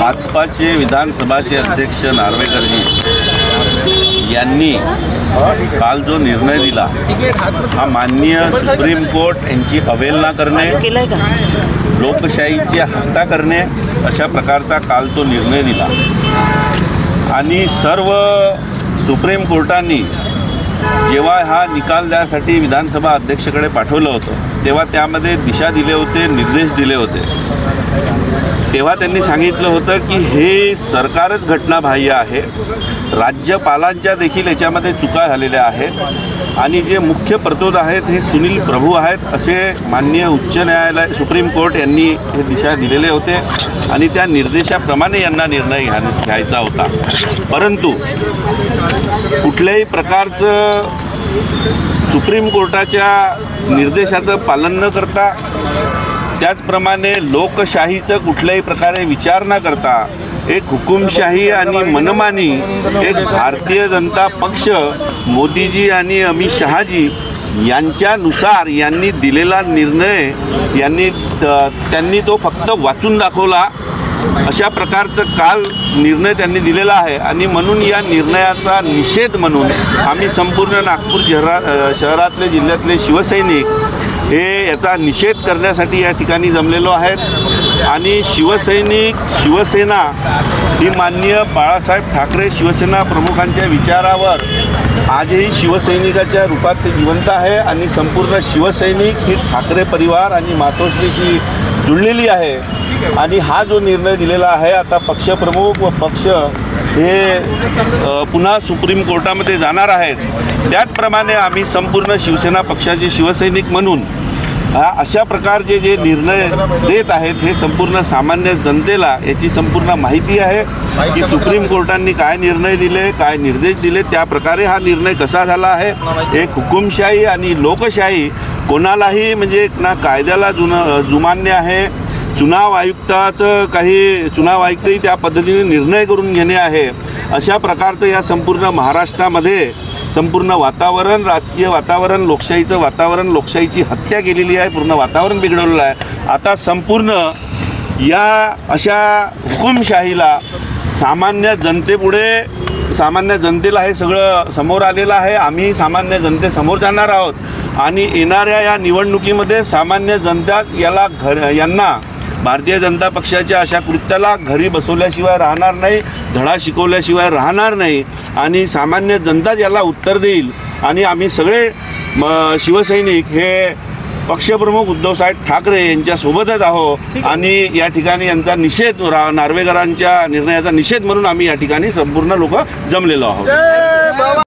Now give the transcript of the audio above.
भाजपाचे विधानसभाचे अध्यक्ष नार्वेकरजी यांनी काल जो निर्णय दिला हा माननीय सुप्रीम कोर्ट यांची अवहेलना करणे, लोकशाहीची हत्या करणे अशा प्रकारचा काल तो निर्णय दिला। आणि सर्व सुप्रीम कोर्टाने जेव्हा हा निकाल द्यासाठी विधानसभा अध्यक्षकडे पाठवलं होतं तेव्हा त्यामध्ये दिशा दिले होते, निर्देश दिले होते। तेव्हा त्यांनी सांगितलं होतं की हे सरकारच घटनाबाह्य आहे, राज्यपालांच्या देखील याच्यामध्ये चुका झालेल्या आहेत आणि जे मुख्य प्रतोद आहेत हे सुनील प्रभू आहेत असे माननीय उच्च न्यायालय सुप्रीम कोर्ट यांनी हे दिशा दिलेले होते आणि त्या निर्देशाप्रमाणे यांना निर्णय घ्यायचा होता। परंतु कुठल्याही प्रकारचं सुप्रीम कोर्टाच्या निर्देशाचं पालन न करता, त्याचप्रमाणे लोकशाहीचं कुठल्याही प्रकारे विचार न करता एक हुकुमशाही आणि मनमानी एक भारतीय जनता पक्ष मोदीजी आणि अमित शहाजी यांच्यानुसार यांनी दिलेला निर्णय त्यांनी तो फक्त वाचून दाखवला अशा प्रकारचं काल निर्णय त्यांनी दिलेला आहे। आणि म्हणून या निर्णयाचा निषेध म्हणून आम्ही संपूर्ण नागपूर शहरातले जिल्ह्यातले शिवसैनिक हे याचा निषेध करण्यासाठी या ठिकाणी जमलेलो आहेत। आणि शिवसेना ही माननीय बाळासाहेब ठाकरे शिवसेना प्रमुखांच्या विचारावर आजही शिवसैनिकाच्या रूपात ते जिवंत आहे आणि संपूर्ण शिवसैनिक ही ठाकरे परिवार आणि मातोश्रीशी जुळलेली आहे। आणि हा जो निर्णय दिलेला आहे आता पक्षप्रमुख व पक्ष हे पुन्हा सुप्रीम कोर्टामध्ये जाणार आहेत, त्याचप्रमाणे आम्ही संपूर्ण शिवसेना पक्षाचे शिवसैनिक म्हणून अशा प्रकारचे जे निर्णय देत आहेत हे संपूर्ण सामान्य जनतेला याची संपूर्ण माहिती आहे की सुप्रीम कोर्टांनी काय निर्णय दिले, काय निर्देश दिले, त्या प्रकारे हा निर्णय कसा झाला आहे। एक हुकुमशाही आणि लोकशाही कोणालाही म्हणजे ना कायद्याला जुमान्य आहे, चुनाव आयुक्तही त्या पद्धतीने निर्णय करून घेणे आहे। अशा प्रकारचं या संपूर्ण महाराष्ट्रामध्ये संपूर्ण वातावरण, राजकीय वातावरण, लोकशाहीचं वातावरण, लोकशाहीची हत्या केलेली आहे, पूर्ण वातावरण बिघडवलेलं आहे। आता संपूर्ण या अशा हुकुमशाहीला सामान्य जनतेला हे सगळं समोर आलेलं आहे। आम्ही सामान्य जनतेसमोर जाणार आहोत आणि येणाऱ्या या निवडणुकीमध्ये सामान्य जनता यांना भारतीय जनता पक्षाच्या अशा कृत्याला घरी बसवल्याशिवाय राहणार नाही, धडा शिकवल्याशिवाय राहणार नाही आणि सामान्य जनता याला उत्तर देईल। आणि आम्ही सगळे शिवसैनिक हे पक्षप्रमुख उद्धवसाहेब ठाकरे यांच्यासोबतच आहोत आणि या ठिकाणी यांचा निषेध, नार्वेकरांच्या निर्णयाचा निषेध म्हणून आम्ही या ठिकाणी संपूर्ण लोक जमलेलो आहोत।